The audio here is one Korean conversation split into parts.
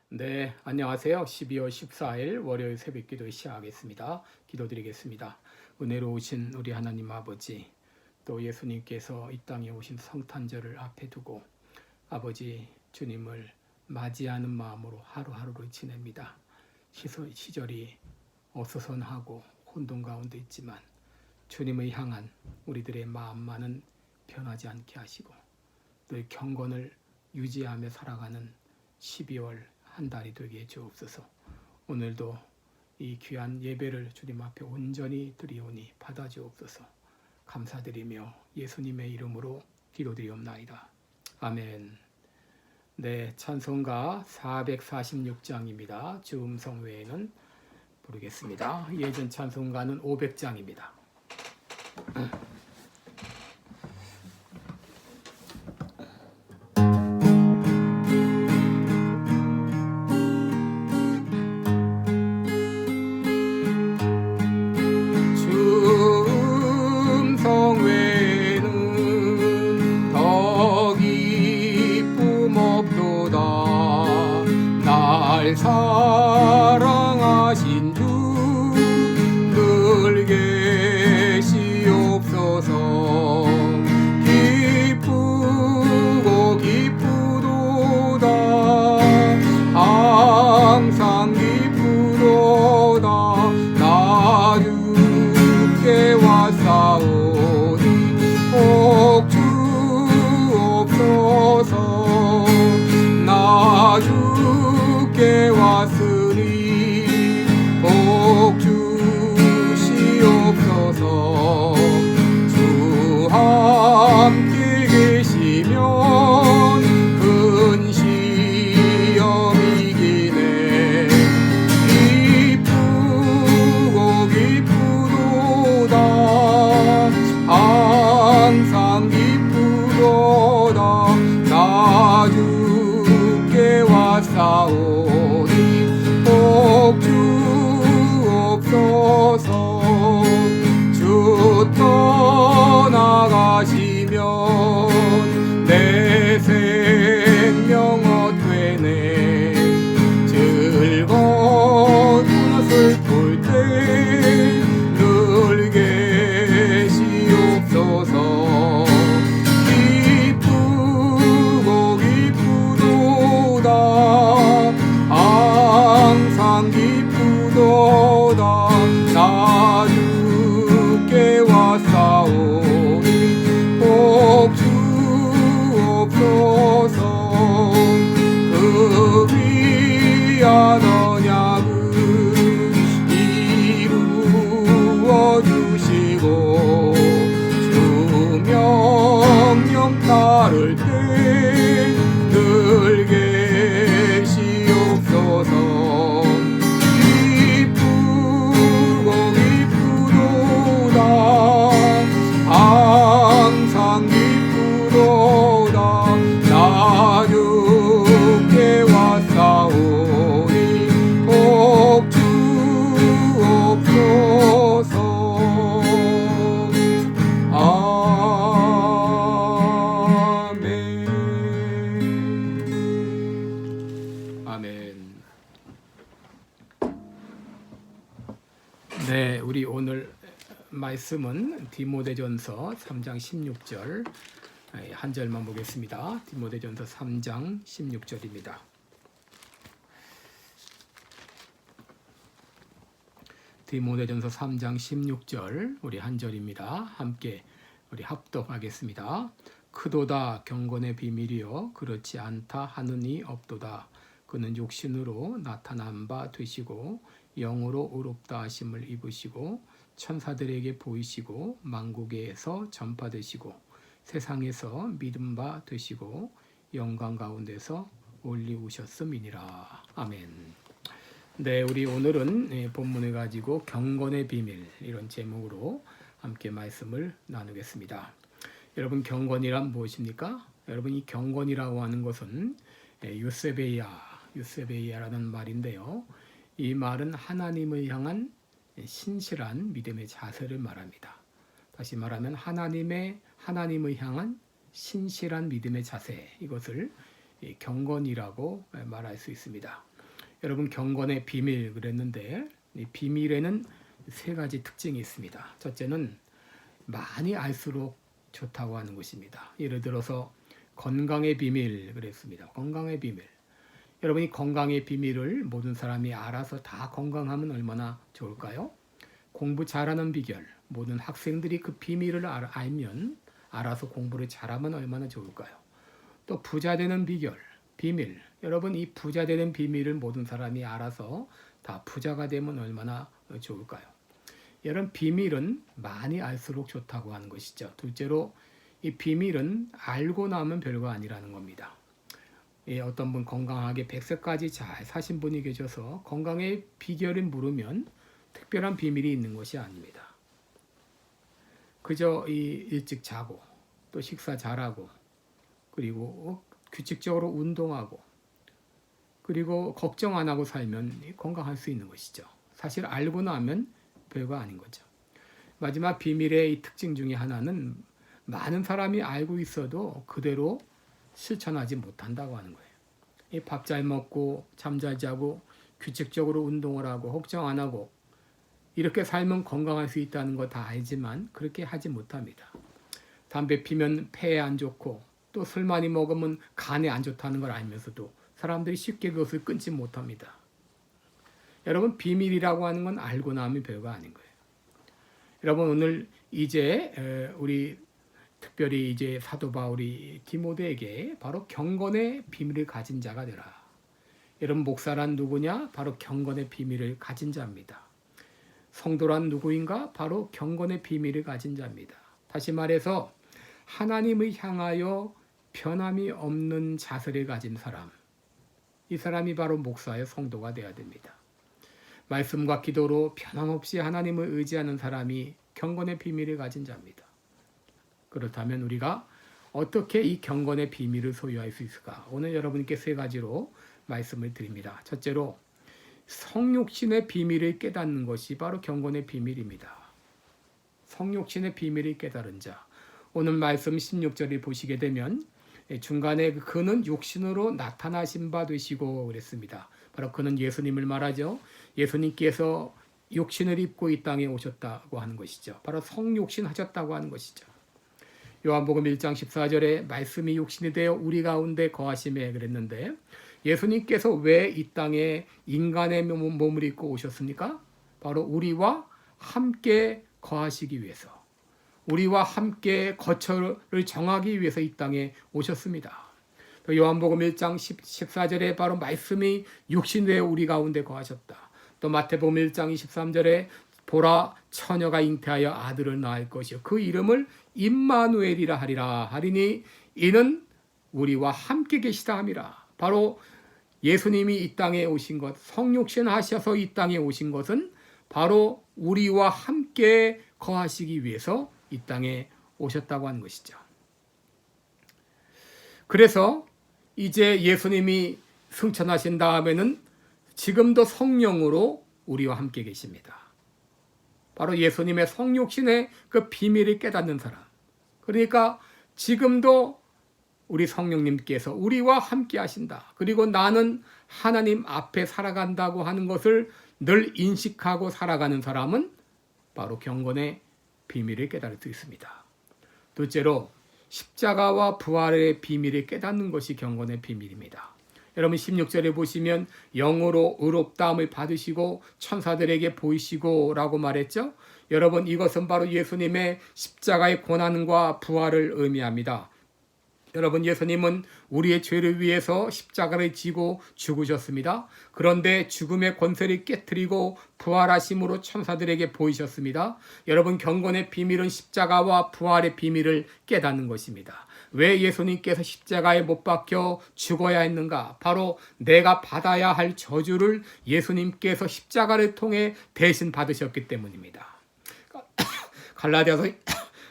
네, 안녕하세요. 12월 14일 월요일 새벽 기도 시작하겠습니다. 기도드리겠습니다. 은혜로우신 우리 하나님 아버지, 또 예수님께서 이 땅에 오신 성탄절을 앞에 두고 아버지 주님을 맞이하는 마음으로 하루하루를 지냅니다. 시절이 어수선하고 혼돈 가운데 있지만 주님을 향한 우리들의 마음만은 변하지 않게 하시고 또 경건을 유지하며 살아가는 12월 한 달이 되게 해 주옵소서. 오늘도 이 귀한 예배를 주님 앞에 온전히 드리오니 받아 주옵소서. 감사드리며 예수님의 이름으로 기도드리옵나이다. 아멘. 네, 찬송가 446장입니다. 주음성 외에는 부르겠습니다. 예전 찬송가는 500장입니다. 사랑하신 주 늘 계시옵소서. 기쁘고 기쁘도다 항상 기쁘도다 나 주께 왔사오니 복 주옵소서. 나 주께 왔으니 복 주시옵소서. 주 함께 계시면 큰 시험 이기네. 기쁘고 기쁘도다 항상 기쁘도다 나 주께 왔사오니 복 주옵소서. 주 떠나가시면 내 생명 헛되네. 즐거우나 슬플 때 늘 계시옵소서. 기쁘고 기쁘도다 항상 기쁘도다 나 주께 왔사오니 복 주옵소서. 그 귀한 언약을 이루어 주시고 주 명령 따를 때 늘 계시옵소서. 기쁘고 기쁘도다 항상 기쁘도다 나 주께 왔사오니 복 주옵소서. 아멘. 네, 우리 오늘 말씀은 디모데전서 3장 16절 한 절만 보겠습니다. 디모데전서 3장 16절입니다. 디모데전서 3장 16절 우리 한 절입니다. 함께 우리 합독하겠습니다. 크도다 경건의 비밀이요 그렇지 않다 하느니 없도다. 그는 육신으로 나타난 바 되시고 영으로 의롭다 하심을 입으시고 천사들에게 보이시고 만국에서 전파되시고 세상에서 믿음 바 되시고 영광 가운데서 올리우셨음이니라. 아멘. 네, 우리 오늘은 본문을 가지고 경건의 비밀 이런 제목으로 함께 말씀을 나누겠습니다. 여러분, 경건이란 무엇입니까? 여러분, 이 경건이라고 하는 것은 유세베이아라는 말인데요. 이 말은 하나님을 향한 신실한 믿음의 자세를 말합니다. 다시 말하면 하나님을 향한 신실한 믿음의 자세, 이것을 경건이라고 말할 수 있습니다. 여러분 경건의 비밀 그랬는데 이 비밀에는 세 가지 특징이 있습니다. 첫째는 많이 알수록 좋다고 하는 것입니다. 예를 들어서 건강의 비밀 그랬습니다. 건강의 비밀. 여러분이 건강의 비밀을 모든 사람이 알아서 다 건강하면 얼마나 좋을까요? 공부 잘하는 비결. 모든 학생들이 그 비밀을 알면 알아서 공부를 잘하면 얼마나 좋을까요? 또 부자 되는 비결, 비밀. 여러분 이 부자 되는 비밀을 모든 사람이 알아서 다 부자가 되면 얼마나 좋을까요? 여러분 비밀은 많이 알수록 좋다고 하는 것이죠. 둘째로 이 비밀은 알고 나면 별거 아니라는 겁니다. 어떤 분 건강하게 100세까지 잘 사신 분이 계셔서 건강의 비결을 물으면 특별한 비밀이 있는 것이 아닙니다. 그저 일찍 자고 또 식사 잘하고 그리고 규칙적으로 운동하고 그리고 걱정 안 하고 살면 건강할 수 있는 것이죠. 사실 알고 나면 별거 아닌 거죠. 마지막 비밀의 이 특징 중에 하나는 많은 사람이 알고 있어도 그대로 실천하지 못한다고 하는 거예요. 밥 잘 먹고 잠 잘 자고 규칙적으로 운동을 하고 걱정 안 하고 이렇게 살면 건강할 수 있다는 거 다 알지만 그렇게 하지 못합니다. 담배 피면 폐에 안 좋고 또 술 많이 먹으면 간에 안 좋다는 걸 알면서도 사람들이 쉽게 그것을 끊지 못합니다. 여러분 비밀이라고 하는 건 알고 나면 별거 아닌 거예요. 여러분 오늘 이제 우리 특별히 이제 사도 바울이 디모데에게 바로 경건의 비밀을 가진 자가 되라. 여러분 목사란 누구냐? 바로 경건의 비밀을 가진 자입니다. 성도란 누구인가? 바로 경건의 비밀을 가진 자입니다. 다시 말해서 하나님을 향하여 변함이 없는 자세를 가진 사람. 이 사람이 바로 목사의 성도가 되어야 됩니다. 말씀과 기도로 변함없이 하나님을 의지하는 사람이 경건의 비밀을 가진 자입니다. 그렇다면 우리가 어떻게 이 경건의 비밀을 소유할 수 있을까? 오늘 여러분께 세 가지로 말씀을 드립니다. 첫째로 성육신의 비밀을 깨닫는 것이 바로 경건의 비밀입니다. 성육신의 비밀을 깨달은 자. 오늘 말씀 16절을 보시게 되면 중간에 그는 육신으로 나타나신 바 되시고 그랬습니다. 바로 그는 예수님을 말하죠. 예수님께서 육신을 입고 이 땅에 오셨다고 하는 것이죠. 바로 성육신 하셨다고 하는 것이죠. 요한복음 1장 14절에 말씀이 육신이 되어 우리 가운데 거하심에 그랬는데 예수님께서 왜 이 땅에 인간의 몸을 입고 오셨습니까? 바로 우리와 함께 거하시기 위해서, 우리와 함께 거처를 정하기 위해서 이 땅에 오셨습니다. 또 요한복음 1장 14절에 바로 말씀이 육신이 되어 우리 가운데 거하셨다. 또 마태복음 1장 23절에 보라 처녀가 잉태하여 아들을 낳을 것이요 그 이름을 임마누엘이라 하리니 이는 우리와 함께 계시다 함이라. 바로 예수님이 이 땅에 오신 것, 성육신 하셔서 이 땅에 오신 것은 바로 우리와 함께 거하시기 위해서 이 땅에 오셨다고 하는 것이죠. 그래서 이제 예수님이 승천하신 다음에는 지금도 성령으로 우리와 함께 계십니다. 바로 예수님의 성육신의 그 비밀을 깨닫는 사람. 그러니까 지금도 우리 성령님께서 우리와 함께 하신다. 그리고 나는 하나님 앞에 살아간다고 하는 것을 늘 인식하고 살아가는 사람은 바로 경건의 비밀을 깨달을 수 있습니다. 둘째로 십자가와 부활의 비밀을 깨닫는 것이 경건의 비밀입니다. 여러분 16절에 보시면 영으로 의롭다함을 받으시고 천사들에게 보이시고 라고 말했죠. 여러분 이것은 바로 예수님의 십자가의 고난과 부활을 의미합니다. 여러분 예수님은 우리의 죄를 위해서 십자가를 지고 죽으셨습니다. 그런데 죽음의 권세를 깨트리고 부활하심으로 천사들에게 보이셨습니다. 여러분 경건의 비밀은 십자가와 부활의 비밀을 깨닫는 것입니다. 왜 예수님께서 십자가에 못 박혀 죽어야 했는가? 바로 내가 받아야 할 저주를 예수님께서 십자가를 통해 대신 받으셨기 때문입니다.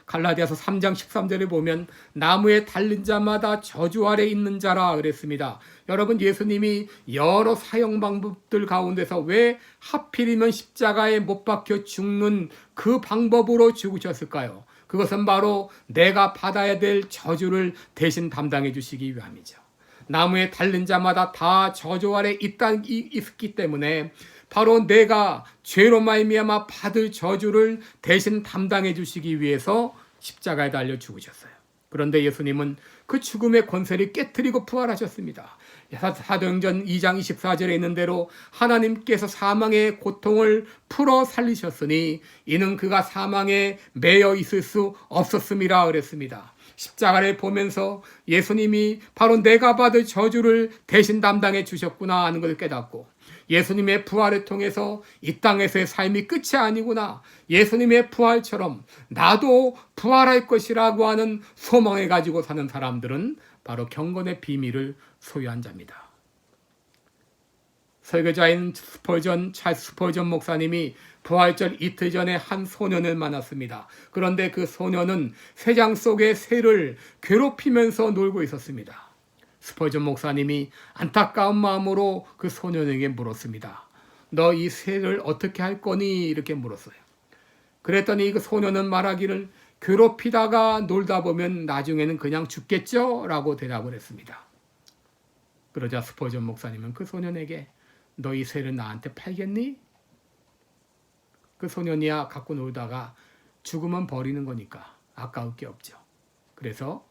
갈라디아서 3장 13절에 보면 나무에 달린 자마다 저주 아래 있는 자라 그랬습니다. 여러분 예수님이 여러 사형 방법들 가운데서 왜 하필이면 십자가에 못 박혀 죽는 그 방법으로 죽으셨을까요? 그것은 바로 내가 받아야 될 저주를 대신 담당해 주시기 위함이죠. 나무에 달린 자마다 다 저주 아래 있기 때문에 바로 내가 죄로 말미암아 받을 저주를 대신 담당해 주시기 위해서 십자가에 달려 죽으셨어요. 그런데 예수님은 그 죽음의 권세를 깨뜨리고 부활하셨습니다. 사도행전 2장 24절에 있는 대로 하나님께서 사망의 고통을 풀어 살리셨으니 이는 그가 사망에 매여 있을 수 없었음이라 그랬습니다. 십자가를 보면서 예수님이 바로 내가 받을 저주를 대신 담당해 주셨구나 하는 것을 깨닫고, 예수님의 부활을 통해서 이 땅에서의 삶이 끝이 아니구나, 예수님의 부활처럼 나도 부활할 것이라고 하는 소망을 가지고 사는 사람들은 바로 경건의 비밀을 소유한 자입니다. 설교자인 찰스 스펄전 목사님이 부활절 이틀 전에 한 소년을 만났습니다. 그런데 그 소년은 새장 속에 새를 괴롭히면서 놀고 있었습니다. 스펄전 목사님이 안타까운 마음으로 그 소년에게 물었습니다. 너 이 새를 어떻게 할 거니? 이렇게 물었어요. 그랬더니 그 소년은 말하기를 괴롭히다가 놀다 보면 나중에는 그냥 죽겠죠? 라고 대답을 했습니다. 그러자 스펄전 목사님은 그 소년에게 너 이 새를 나한테 팔겠니? 그 소년이야 갖고 놀다가 죽으면 버리는 거니까 아까울 게 없죠. 그래서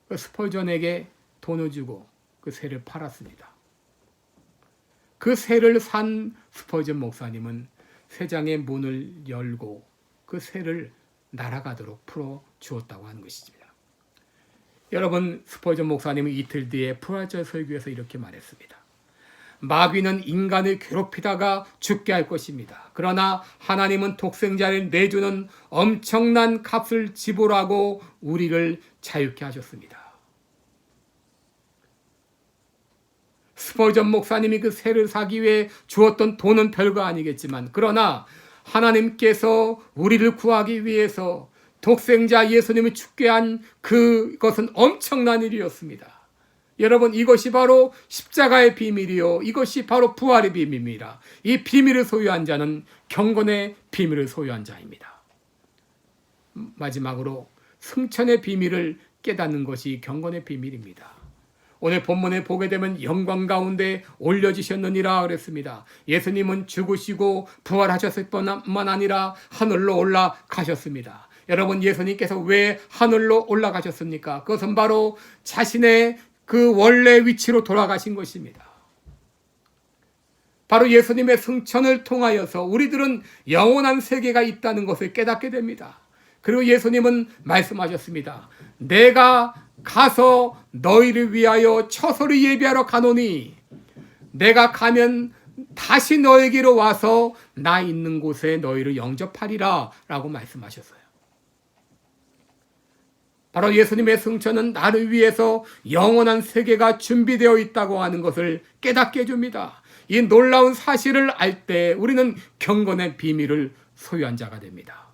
그 스펄전에게 돈을 주고 그 새를 팔았습니다. 그 새를 산 스펄전 목사님은 새장의 문을 열고 그 새를 날아가도록 풀어 주었다고 하는 것입니다. 여러분, 스펄전 목사님은 이틀 뒤에 부활절 설교에서 이렇게 말했습니다. 마귀는 인간을 괴롭히다가 죽게 할 것입니다. 그러나 하나님은 독생자를 내주는 엄청난 값을 지불하고 우리를 자유케 하셨습니다. 스펄전 목사님이 그 새를 사기 위해 주었던 돈은 별거 아니겠지만, 그러나 하나님께서 우리를 구하기 위해서 독생자 예수님을 죽게 한 그것은 엄청난 일이었습니다. 여러분, 이것이 바로 십자가의 비밀이요, 이것이 바로 부활의 비밀입니다. 이 비밀을 소유한 자는 경건의 비밀을 소유한 자입니다. 마지막으로 승천의 비밀을 깨닫는 것이 경건의 비밀입니다. 오늘 본문에 보게 되면 영광 가운데 올려지셨느니라 그랬습니다. 예수님은 죽으시고 부활하셨을 뿐만 아니라 하늘로 올라가셨습니다. 여러분, 예수님께서 왜 하늘로 올라가셨습니까? 그것은 바로 자신의 그 원래 위치로 돌아가신 것입니다. 바로 예수님의 승천을 통하여서 우리들은 영원한 세계가 있다는 것을 깨닫게 됩니다. 그리고 예수님은 말씀하셨습니다. 내가 가서 너희를 위하여 처소를 예비하러 가노니 내가 가면 다시 너에게로 와서 나 있는 곳에 너희를 영접하리라 라고 말씀하셨어요. 바로 예수님의 승천은 나를 위해서 영원한 세계가 준비되어 있다고 하는 것을 깨닫게 해줍니다. 이 놀라운 사실을 알 때 우리는 경건의 비밀을 소유한 자가 됩니다.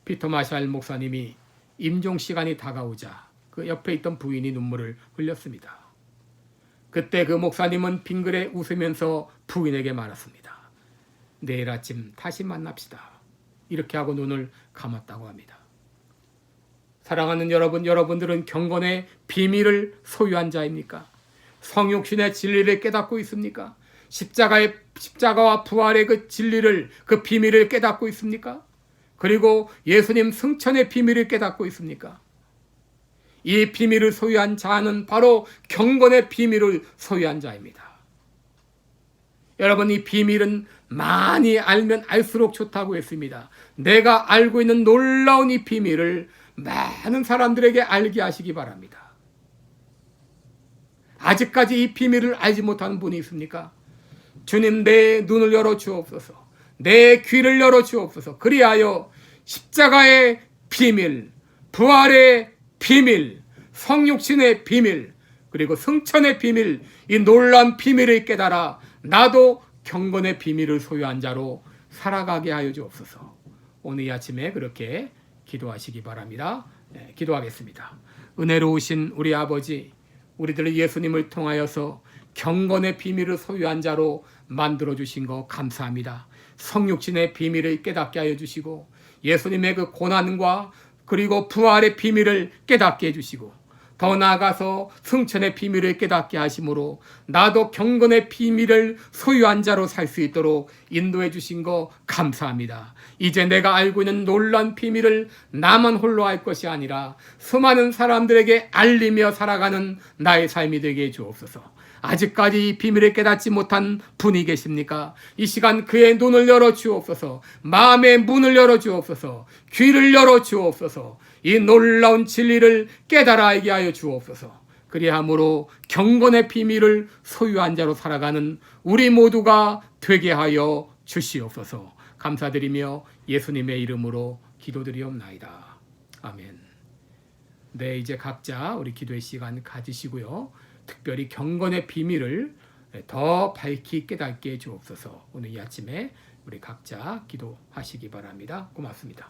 피터 마샬 목사님이 임종 시간이 다가오자 그 옆에 있던 부인이 눈물을 흘렸습니다. 그때 그 목사님은 빙그레 웃으면서 부인에게 말했습니다. 내일 아침 다시 만납시다. 이렇게 하고 눈을 감았다고 합니다. 사랑하는 여러분, 여러분들은 경건의 비밀을 소유한 자입니까? 성육신의 진리를 깨닫고 있습니까? 십자가와 부활의 그 진리를, 그 비밀을 깨닫고 있습니까? 그리고 예수님 승천의 비밀을 깨닫고 있습니까? 이 비밀을 소유한 자는 바로 경건의 비밀을 소유한 자입니다. 여러분, 이 비밀은 많이 알면 알수록 좋다고 했습니다. 내가 알고 있는 놀라운 이 비밀을 많은 사람들에게 알게 하시기 바랍니다. 아직까지 이 비밀을 알지 못하는 분이 있습니까? 주님, 내 눈을 열어 주옵소서. 내 귀를 열어 주옵소서. 그리하여 십자가의 비밀, 부활의 비밀, 성육신의 비밀, 그리고 승천의 비밀, 이 놀라운 비밀을 깨달아 나도 경건의 비밀을 소유한 자로 살아가게 하여 주옵소서. 오늘 이 아침에 그렇게 기도하시기 바랍니다. 기도하겠습니다. 은혜로우신 우리 아버지, 우리들을 예수님을 통하여서 경건의 비밀을 소유한 자로 만들어주신 거 감사합니다. 성육신의 비밀을 깨닫게 하여 주시고 예수님의 그 고난과 그리고 부활의 비밀을 깨닫게 해주시고 더 나아가서 승천의 비밀을 깨닫게 하심으로 나도 경건의 비밀을 소유한 자로 살 수 있도록 인도해 주신 거 감사합니다. 이제 내가 알고 있는 놀라운 비밀을 나만 홀로 알 것이 아니라 수많은 사람들에게 알리며 살아가는 나의 삶이 되게 해 주옵소서. 아직까지 이 비밀을 깨닫지 못한 분이 계십니까? 이 시간 그의 눈을 열어 주옵소서. 마음의 문을 열어 주옵소서. 귀를 열어 주옵소서. 이 놀라운 진리를 깨달아 알게 하여 주옵소서. 그리함으로 경건의 비밀을 소유한 자로 살아가는 우리 모두가 되게 하여 주시옵소서. 감사드리며 예수님의 이름으로 기도드리옵나이다. 아멘. 네, 이제 각자 우리 기도의 시간 가지시고요. 특별히 경건의 비밀을 더 밝히 깨닫게 해 주옵소서. 오늘 이 아침에 우리 각자 기도하시기 바랍니다. 고맙습니다.